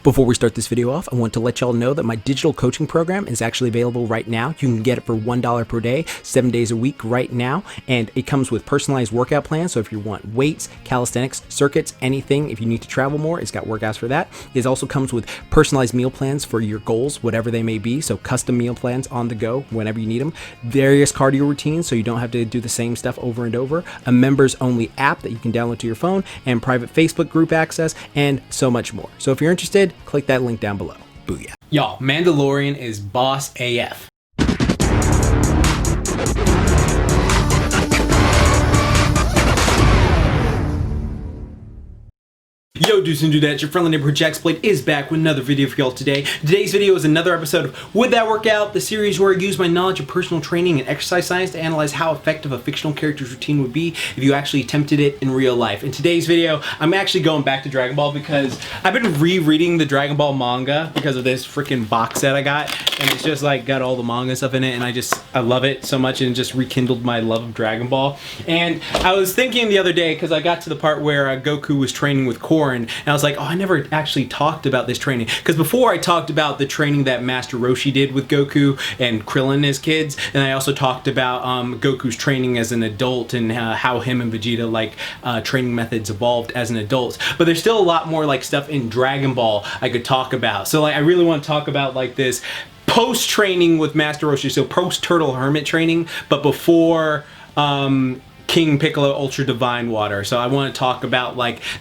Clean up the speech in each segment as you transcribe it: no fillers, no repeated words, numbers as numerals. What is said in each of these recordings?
Before we start this video off, I want to let y'all know that my digital coaching program is actually available right now. You can get it for $1 per day, 7 days a week right now, and it comes with personalized workout plans. So if you want weights, calisthenics, circuits, anything, if you need to travel more, it's got workouts for that. It also comes with personalized meal plans for your goals, whatever they may be. So custom meal plans on the go whenever you need them. Various cardio routines so you don't have to do the same stuff over and over. A members only app that you can download to your phone, and private Facebook group access, and so much more. So if you're interested, click that link down below. Booyah. Y'all, Mandalorian is boss AF. Yo dudes and dudettes, your friendly neighborhood JaxBlade is back with another video for y'all today. Today's video is another episode of Would That Work Out?, the series where I use my knowledge of personal training and exercise science to analyze how effective a fictional character's routine would be if you actually attempted it in real life. In today's video, I'm actually going back to Dragon Ball because I've been rereading the Dragon Ball manga because of this freaking box set I got, and it's just like got all the manga stuff in it, and I love it so much, and just rekindled my love of Dragon Ball. And I was thinking the other day, because I got to the part where Goku was training with Korin, and I was like, oh, I never actually talked about this training. Because before I talked about the training that Master Roshi did with Goku and Krillin as kids, and I also talked about Goku's training as an adult and how him and Vegeta training methods evolved as an adult. But there's still a lot more stuff in Dragon Ball I could talk about. So I really want to talk about this post-training with Master Roshi, so post-Turtle Hermit training, but before King Piccolo Ultra Divine Water. So I want to talk about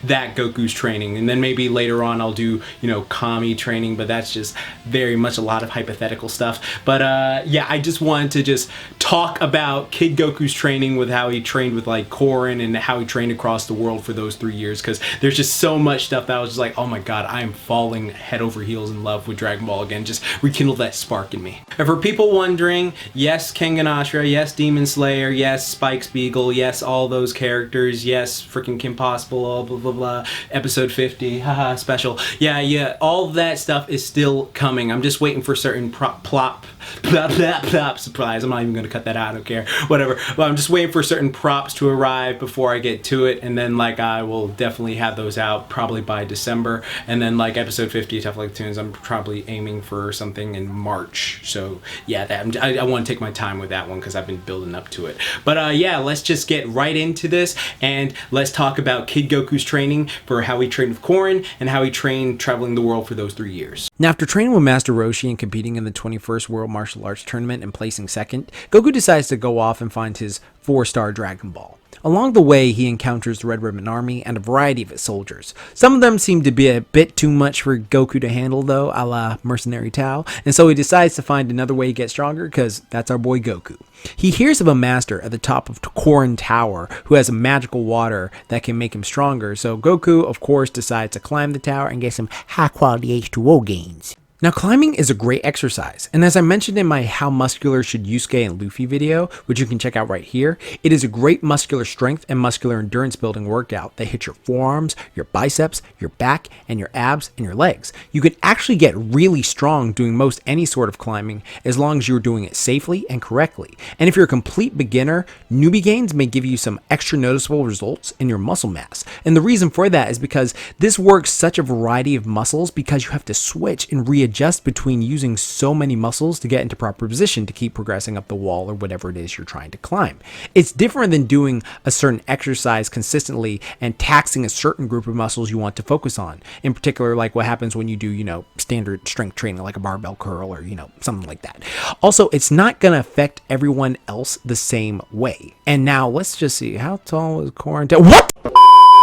that Goku's training, and then maybe later on I'll do Kami training, but that's just very much a lot of hypothetical stuff. But yeah, I just wanted to just talk about Kid Goku's training with how he trained with Korin and how he trained across the world for those 3 years, because there's just so much stuff that I was just like, oh my god, I am falling head over heels in love with Dragon Ball again. Just rekindle that spark in me. And for people wondering, yes, Kengan Ashura, yes, Demon Slayer, yes, Spike Spiegel, yes, all those characters, yes, freaking Kim Possible, blah blah blah, episode 50, haha, special. Yeah, all that stuff is still coming. I'm just waiting for certain surprise. I'm not even gonna cut that out, I don't care, whatever. But I'm just waiting for certain props to arrive before I get to it, and then I will definitely have those out probably by December, and then episode 50 Tough Like Tunes, I'm probably aiming for something in March. So yeah, I want to take my time with that one because I've been building up to it. But yeah, let's just get right into this, and let's talk about Kid Goku's training, for how he trained with Korin and how he trained traveling the world for those 3 years. Now, after training with Master Roshi and competing in the 21st World Martial Arts Tournament and placing second, Goku decides to go off and find his 4-star Dragon Ball. Along the way, he encounters the Red Ribbon Army and a variety of its soldiers. Some of them seem to be a bit too much for Goku to handle though, a la Mercenary Tao, and so he decides to find another way to get stronger, because that's our boy Goku. He hears of a master at the top of Korin Tower who has a magical water that can make him stronger, so Goku, of course, decides to climb the tower and get some high-quality H2O gains. Now, climbing is a great exercise, and as I mentioned in my How Muscular Should Yusuke and Luffy video, which you can check out right here, it is a great muscular strength and muscular endurance building workout that hits your forearms, your biceps, your back, and your abs, and your legs. You can actually get really strong doing most any sort of climbing as long as you're doing it safely and correctly. And if you're a complete beginner, newbie gains may give you some extra noticeable results in your muscle mass. And the reason for that is because this works such a variety of muscles, because you have to switch and readjust between using so many muscles to get into proper position to keep progressing up the wall or whatever it is you're trying to climb. It's different than doing a certain exercise consistently and taxing a certain group of muscles you want to focus on. In particular, what happens when you do, standard strength training, like a barbell curl or, something like that. Also, it's not going to affect everyone else the same way. And now let's just see, how tall is Korin? What?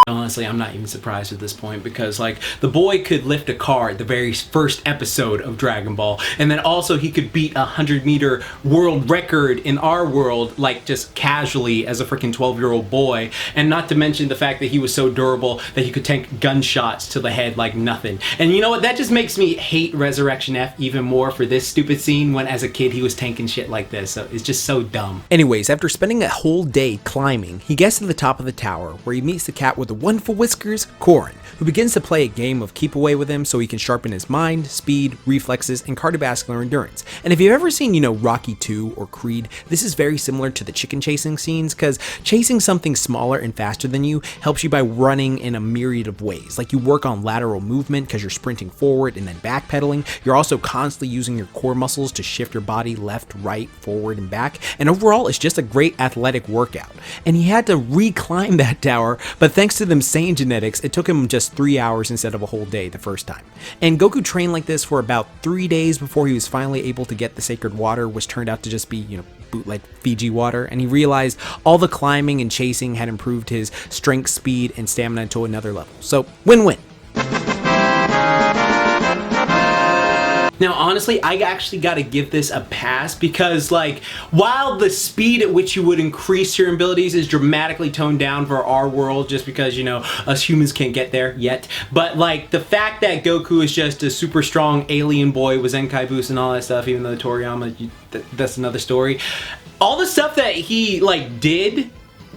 Honestly, I'm not even surprised at this point, because the boy could lift a car at the very first episode of Dragon Ball, and then also he could beat a 100-meter world record in our world just casually as a freaking 12-year-old boy, and not to mention the fact that he was so durable that he could tank gunshots to the head like nothing. And you know what, that just makes me hate Resurrection F even more for this stupid scene, when as a kid he was tanking shit like this. So it's just so dumb. Anyways, after spending a whole day climbing, he gets to the top of the tower where he meets the cat with the wonderful whiskers, Korin, who begins to play a game of keep away with him so he can sharpen his mind, speed, reflexes, and cardiovascular endurance. And if you've ever seen, Rocky 2 or Creed, this is very similar to the chicken chasing scenes, because chasing something smaller and faster than you helps you by running in a myriad of ways. Like you work on lateral movement because you're sprinting forward and then backpedaling. You're also constantly using your core muscles to shift your body left, right, forward, and back. And overall, it's just a great athletic workout. And he had to reclimb that tower, but thanks to them Saiyan genetics, it took him just 3 hours instead of a whole day the first time. And Goku trained like this for about 3 days before he was finally able to get the sacred water, which turned out to just be, bootleg Fiji water, and he realized all the climbing and chasing had improved his strength, speed, and stamina to another level. So, win-win. Now, honestly, I actually got to give this a pass because, while the speed at which you would increase your abilities is dramatically toned down for our world just because, us humans can't get there yet, but, the fact that Goku is just a super strong alien boy with Zenkai boost and all that stuff, even though Toriyama, that's another story. All the stuff that he, did...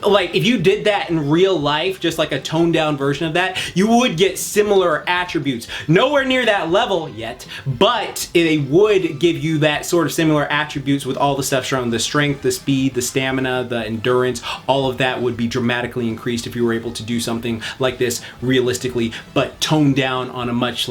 if you did that in real life, just like a toned down version of that, you would get similar attributes. Nowhere near that level yet, but they would give you that sort of similar attributes with all the stuff surrounding the strength, the speed, the stamina, the endurance. All of that would be dramatically increased if you were able to do something like this realistically, but toned down on a much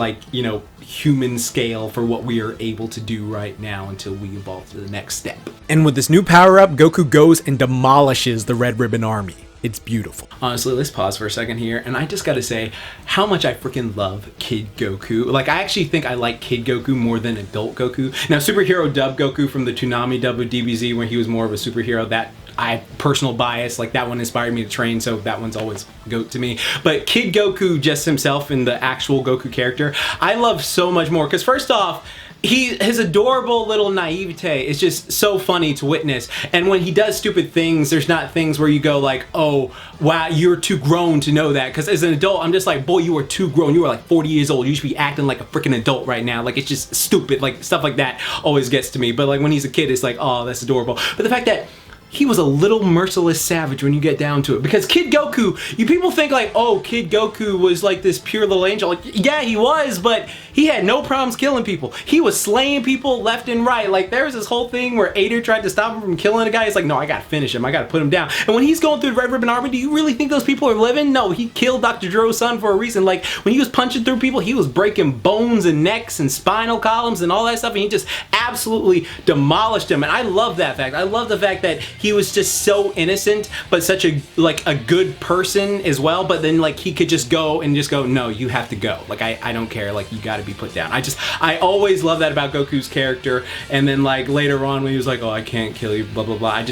human scale for what we are able to do right now until we evolve to the next step. And with this new power-up, Goku goes and demolishes the Red Ribbon Army. It's beautiful. Honestly, let's pause for a second here, and I just gotta say how much I freaking love Kid Goku. I actually think I like Kid Goku more than adult Goku. Now, superhero dub Goku from the Toonami dub of DBZ, when he was more of a superhero, that I personal bias, that one inspired me to train, so that one's always GOAT to me. But Kid Goku just himself in the actual Goku character, I love so much more, because first off, his adorable little naivete is just so funny to witness. And when he does stupid things, there's not things where you go oh, wow, you're too grown to know that. Because as an adult, I'm just boy, you are too grown. You are 40 years old. You should be acting like a freaking adult right now. It's just stupid. Stuff like that always gets to me. But when he's a kid, it's oh, that's adorable. But the fact that he was a little merciless savage when you get down to it. Because Kid Goku, you people think oh, Kid Goku was this pure little angel. Yeah, he was, but he had no problems killing people. He was slaying people left and right. There was this whole thing where Ader tried to stop him from killing a guy. He's no, I gotta finish him. I gotta put him down. And when he's going through the Red Ribbon Army, do you really think those people are living? No, he killed Dr. Gero's son for a reason. When he was punching through people, he was breaking bones and necks and spinal columns and all that stuff, and he just absolutely demolished them. And I love that fact. I love the fact that he was just so innocent, but such a a good person as well. But then he could just go, no, you have to go. I don't care. You got to be put down. I always love that about Goku's character. And then later on when he was oh, I can't kill you, blah blah blah.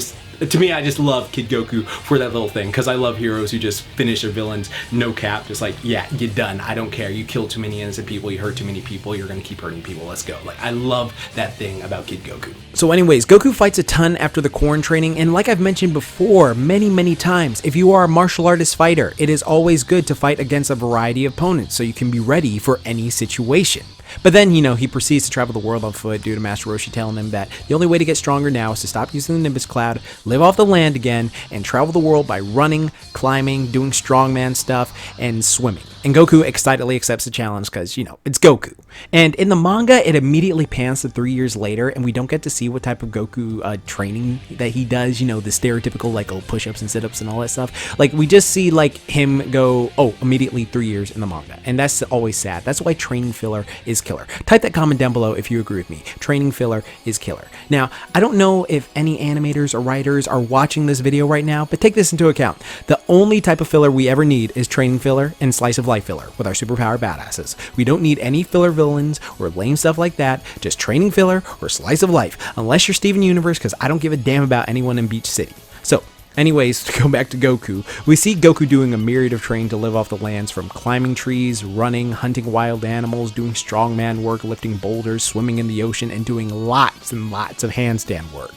To me, I just love Kid Goku for that little thing, because I love heroes who just finish their villains no cap, just yeah, you're done, I don't care, you killed too many innocent people, you hurt too many people, you're gonna keep hurting people, let's go. I love that thing about Kid Goku. So anyways, Goku fights a ton after the Korin training, and like I've mentioned before many times, if you are a martial artist fighter, it is always good to fight against a variety of opponents so you can be ready for any situation. But then, he proceeds to travel the world on foot due to Master Roshi telling him that the only way to get stronger now is to stop using the Nimbus Cloud, live off the land again, and travel the world by running, climbing, doing strongman stuff, and swimming. And Goku excitedly accepts the challenge because, it's Goku. And in the manga, it immediately pans to 3 years later, and we don't get to see what type of Goku training that he does, the stereotypical, push-ups and sit-ups and all that stuff. We just see, him go, immediately 3 years in the manga. And that's always sad. That's why training filler is killer. Type that comment down below if you agree with me. Training filler is killer. Now, I don't know if any animators or writers are watching this video right now, but take this into account. The only type of filler we ever need is training filler and slice of life filler with our superpower badasses. We don't need any filler villains or lame stuff like that, just training filler or slice of life, unless you're Steven Universe, because I don't give a damn about anyone in Beach City. So, anyways, to go back to Goku, we see Goku doing a myriad of training to live off the lands, from climbing trees, running, hunting wild animals, doing strongman work, lifting boulders, swimming in the ocean, and doing lots and lots of handstand work.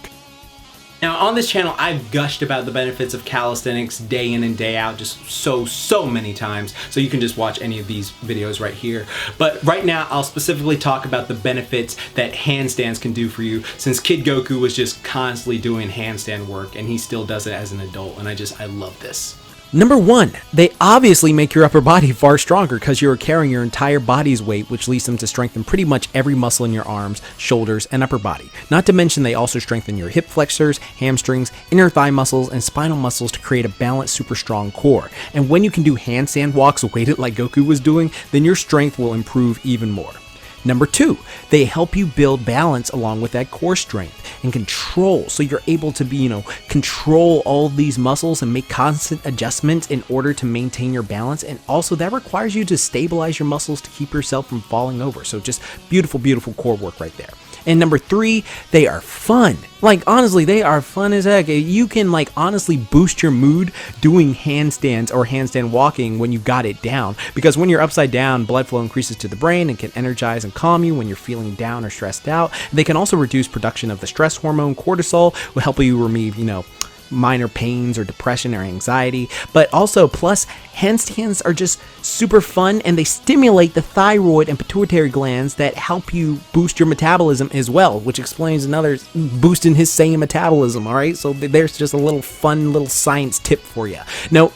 Now, on this channel, I've gushed about the benefits of calisthenics day in and day out just so many times, so you can just watch any of these videos right here. But right now, I'll specifically talk about the benefits that handstands can do for you, since Kid Goku was just constantly doing handstand work, and he still does it as an adult, and I love this. Number 1, they obviously make your upper body far stronger because you're carrying your entire body's weight, which leads them to strengthen pretty much every muscle in your arms, shoulders, and upper body. Not to mention they also strengthen your hip flexors, hamstrings, inner thigh muscles, and spinal muscles to create a balanced, super strong core. And when you can do handstand walks weighted like Goku was doing, then your strength will improve even more. Number 2, they help you build balance along with that core strength and control, so you're able to be, control all of these muscles and make constant adjustments in order to maintain your balance. And also that requires you to stabilize your muscles to keep yourself from falling over. So just beautiful, beautiful core work right there. And number 3, they are fun. Like, honestly, they are fun as heck. You can, honestly boost your mood doing handstands or handstand walking when you got it down. Because when you're upside down, blood flow increases to the brain and can energize and calm you when you're feeling down or stressed out. They can also reduce production of the stress hormone cortisol, will help you relieve, minor pains or depression or anxiety. But also, plus, handstands are just super fun, and they stimulate the thyroid and pituitary glands that help you boost your metabolism as well, which explains another boost in his same metabolism. All right, so there's just a little fun little science tip for you. No,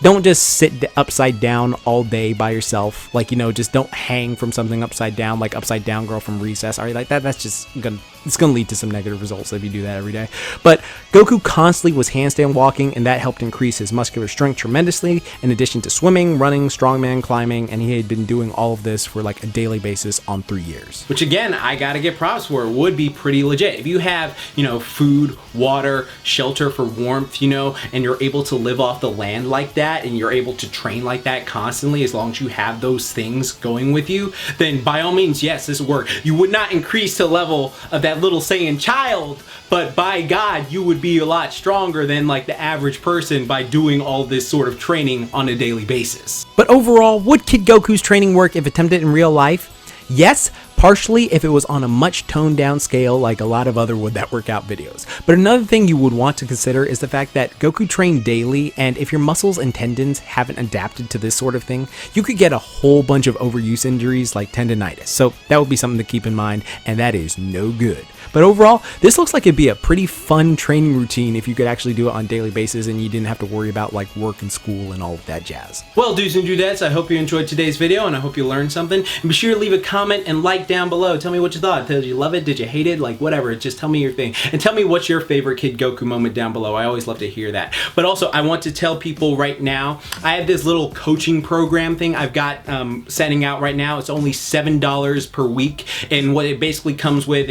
don't just sit upside down all day by yourself. Just don't hang from something upside down, like Upside Down Girl from Recess. All right, like that. That's just gonna lead to some negative results if you do that every day. But Goku constantly was handstand walking, and that helped increase his muscular strength tremendously, in addition to swimming, running, strongman, climbing, and he had been doing all of this for a daily basis on 3 years. Which again, I gotta get props for. It would be pretty legit. If you have, food, water, shelter for warmth, and you're able to live off the land like that, and you're able to train like that constantly, as long as you have those things going with you, then by all means, yes, this will work. You would not increase to the level of that little Saiyan child, but by God, you would be a lot stronger than the average person by doing all this sort of training on a daily basis. But overall, would Kid Goku's training work if attempted in real life? Yes, partially if it was on a much toned down scale like a lot of other Would That Work Out videos. But another thing you would want to consider is the fact that Goku trained daily, and if your muscles and tendons haven't adapted to this sort of thing, you could get a whole bunch of overuse injuries like tendonitis. So that would be something to keep in mind, and that is no good. But overall, this looks like it'd be a pretty fun training routine if you could actually do it on a daily basis and you didn't have to worry about work and school and all of that jazz. Well, dudes and dudettes, I hope you enjoyed today's video, and I hope you learned something. And be sure to leave a comment and like down below. Tell me what you thought. Did you love it? Did you hate it? Whatever. Just tell me your thing. And tell me what's your favorite Kid Goku moment down below. I always love to hear that. But also, I want to tell people right now, I have this little coaching program thing I've got setting out right now. It's only $7 per week. And what it basically comes with,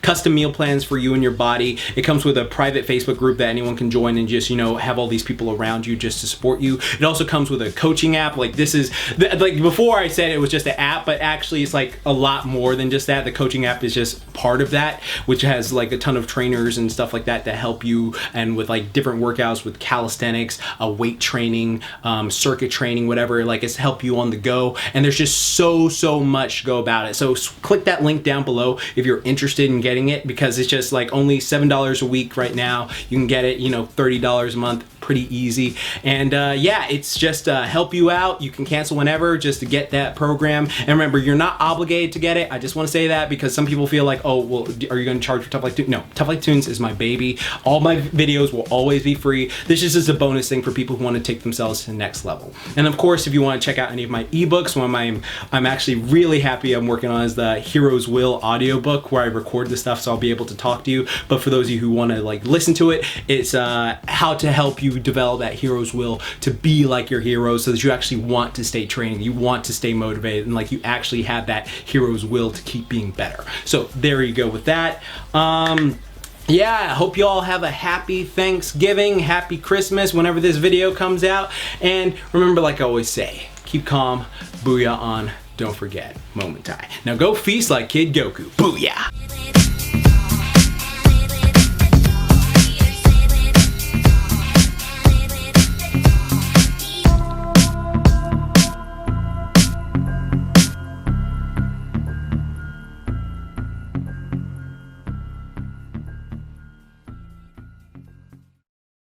custom meal plans for you and your body. It comes with a private Facebook group that anyone can join and just, have all these people around you just to support you. It also comes with a coaching app. Before I said it was just an app, but actually it's a lot more than just that. The coaching app is just part of that, which has a ton of trainers and stuff like that help you, and with different workouts with calisthenics, weight training, circuit training, whatever. It's help you on the go. And there's just so much to go about it. So click that link down below if you're interested in getting it, because it's just only $7 a week right now. You can get it, $30 a month, pretty easy. And yeah, it's just help you out. You can cancel whenever just to get that program. And remember, you're not obligated to get it. I just want to say that because some people feel oh, well, are you going to charge for Tough Like Toons? No, Tough Like Toons is my baby. All my videos will always be free. This is just a bonus thing for people who want to take themselves to the next level. And of course, if you want to check out any of my ebooks, one of I'm actually really happy I'm working on is the Hero's Will audiobook, where I record the stuff so I'll be able to talk to you. But for those of you who want to listen to it, it's how to help you develop that hero's will to be like your hero, so that you actually want to stay training, you want to stay motivated, and you actually have that hero's will to keep being better. So there you go with that. Yeah, I hope you all have a happy Thanksgiving, happy Christmas whenever this video comes out. And remember, like I always say, keep calm, booyah on, don't forget, moment time. Now go feast like Kid Goku, booyah!